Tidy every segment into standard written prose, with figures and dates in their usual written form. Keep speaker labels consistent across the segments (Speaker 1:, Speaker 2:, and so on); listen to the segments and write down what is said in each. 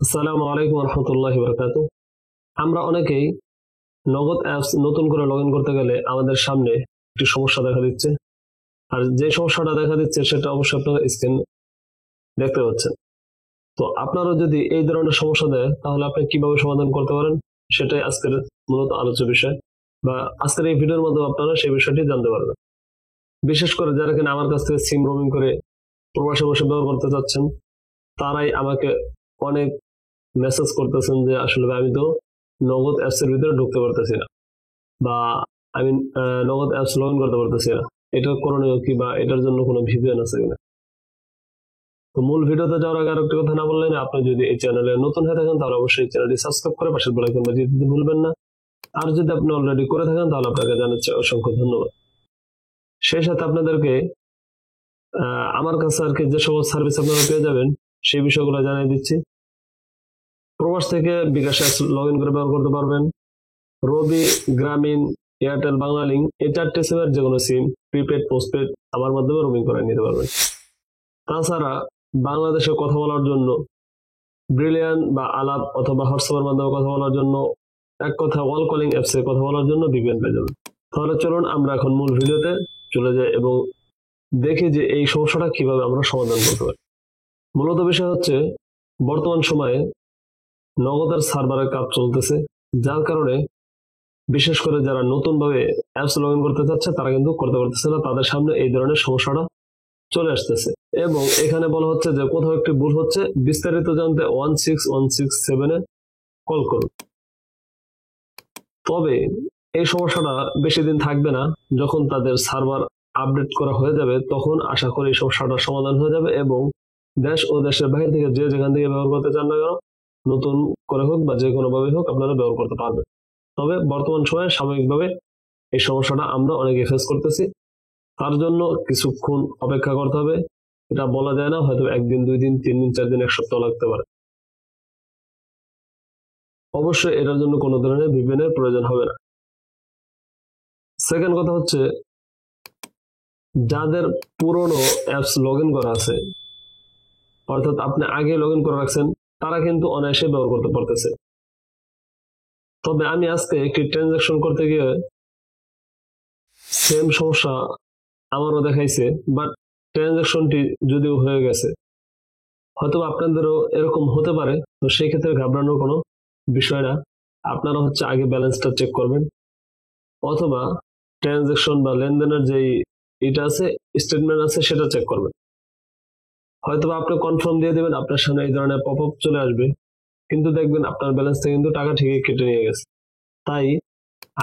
Speaker 1: আসসালামু আলাইকুম রহমতুল্লাহি বারাকাতুহু। আমরা অনেকেই নগদ অ্যাপস নতুন করে লগ ইন করতে গেলে আমাদের সামনে একটি সমস্যা দেখা দিচ্ছে। আর যে সমস্যাটা দেখা দিচ্ছে সেটা অবশ্যই আপনারা স্ক্রিন দেখতে পাচ্ছেন। তো আপনারও যদি এই ধরনের সমস্যা দেয় তাহলে আপনি কিভাবে সমাধান করতে পারেন সেটাই আজকের মূলত আলোচ্য বিষয়, বা আজকের এই ভিডিওর মাধ্যমে আপনারা সেই বিষয়টি জানতে পারবেন। বিশেষ করে যারা কিনা আমার কাছ থেকে সিম রোমিং করে প্রবাসে বসে ব্যবহার করতে চাচ্ছেন, তারাই আমাকে অনেক মেসেজ করতেছেন যে আসলে ভাই আমি তো নগদ অ্যাপস এর ভিতরে ঢুকতে পারতেছি না, বা আমি নগদ অ্যাপস লগ ইন করতে পারতেছি না। এটা করণীয় কি, বা এটার জন্য কোনো ভিপিএন আছে কিনা? তো মূল ভিডিওতে যাওয়ার আগে আরেকটি কথা না বললেন, আপনি যদি এই চ্যানেলে নতুন হয়ে থাকেন তাহলে অবশ্যই চ্যানেলটি সাবস্ক্রাইব করে পাশের বেল আইকন বাজিয়ে দিতে ভুলবেন না। আর যদি আপনি অলরেডি করে থাকেন তাহলে আপনাকে জানাচ্ছি অসংখ্য ধন্যবাদ। সেই সাথে আপনাদেরকে আমার কাছে আর কি যে সকল সার্ভিস আপনারা পেয়ে যাবেন সেই বিষয়গুলো জানিয়ে দিচ্ছি। প্রবাস থেকে বিকাশ অ্যাপস লগ ইন করে ব্যবহার করতে পারবেন। রবি, গ্রামীণ, এয়ারটেল, বাংলালিংক এই চারটি সিমের যে কোনো সিম প্রিপেড পোস্টপেড আমার মাধ্যমে রোমিং করে নিতে পারবেন। তাছাড়া বাংলাদেশে কথা বলার জন্য ব্রিলিয়ান বা আলাপ অথবা হোয়াটসঅ্যাপের মাধ্যমে কথা বলার জন্য, এক কথা ওয়াল কলিং অ্যাপসে কথা বলার জন্য ভিপিএন পেয়ে যাবেন। তাহলে চলুন আমরা এখন মূল ভিডিওতে চলে যাই এবং দেখি যে এই সমস্যাটা কিভাবে আমরা সমাধান করতে পারি। মূলত বিষয় হচ্ছে বর্তমান সময়ে নগদের সার্ভারের কাজ চলতেছে, যার কারণে বিশেষ করে যারা নতুন ভাবে অ্যাপস লগ ইন করতে চাচ্ছে তারা কিন্তু করতে পারতেছে না, তাদের সামনে এই ধরনের সমস্যাটা চলে আসতেছে। এবং এখানে বলা হচ্ছে যে কোথাও একটি ভুল হচ্ছে, বিস্তারিত জানতে 16167 কল করুন। তবে এই সমস্যাটা বেশি দিন থাকবে না, যখন তাদের সার্ভার আপডেট করা হয়ে যাবে তখন আশা করি এই সমস্যাটার সমাধান হয়ে যাবে এবং দেশ ও দেশের বাইরে থেকে যে যেখান থেকে ব্যবহার করতে চান না কেন, নতুন করে হোক বা যে কোনোভাবে হোক আপনারা ব্যবহার করতে পারবেন। তবে বর্তমান সময়ে সাময়িকভাবে এই সমস্যাটা আমরা অনেকে ফেস করতেছি, তার জন্য কিছুক্ষণ অপেক্ষা করতে হবে। এটা বলা যায় না, হয়তো একদিন, 2 দিন, 3 দিন, 4 দিন, এক সপ্তাহ লাগতে পারে। অবশ্যই এটার জন্য কোনো ধরনের ভিপিএন এর প্রয়োজন হবে না। সেকেন্ড কথা হচ্ছে, যাদের পুরনো অ্যাপস লগ ইন করা আছে, অর্থাৎ আপনি আগে লগ ইন করে রাখছেন, তারা কিন্তু অনায়াসে ব্যবহার করতে পারতেছে। তবে আমি আজকে একটি ট্রানজাকশন করতে গিয়ে সেম সমস্যা আমারও দেখাইছে, বাট ট্রানজাকশনটি যদিও হয়ে গেছে, হয়তো আপনাদেরও এরকম হতে পারে। তো সেই ক্ষেত্রে ঘাবড়ানোর কোনো বিষয় না। আপনারা হচ্ছে আগে ব্যালেন্সটা চেক করবেন, অথবা ট্রানজাকশন বা লেনদেনের যেই এটা আছে, স্টেটমেন্ট আছে, সেটা চেক করবেন। হয়তো আপনি কনফার্ম দিয়ে দেবেন, আপনার সামনে এই ধরনের পপ আপ চলে আসবে, কিন্তু দেখবেন আপনার ব্যালেন্স থেকে কিন্তু টাকা ঠিকই কেটে নিয়ে গেছে। তাই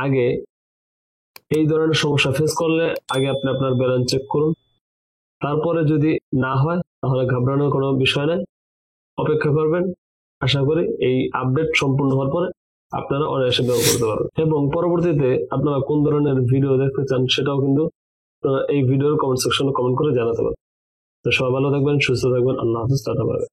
Speaker 1: আগে এই ধরনের সমস্যা ফেস করলে আগে আপনি আপনার ব্যালেন্স চেক করুন। তারপরে যদি না হয় তাহলে ঘাবড়ানোর কোনো বিষয় নাই, অপেক্ষা করবেন। আশা করি এই আপডেট সম্পূর্ণ হওয়ার পরে আপনারা অনায়াসে ব্যবহার করতে পারবেন। এবং পরবর্তীতে আপনারা কোন ধরনের ভিডিও দেখতে চান সেটাও কিন্তু এই ভিডিওর কমেন্ট সেকশনে কমেন্ট করে জানাতে পারেন। তো সবাই ভালো থাকবেন, সুস্থ থাকবেন। আল্লাহ হাফিজ, টাটা, বাই বাই।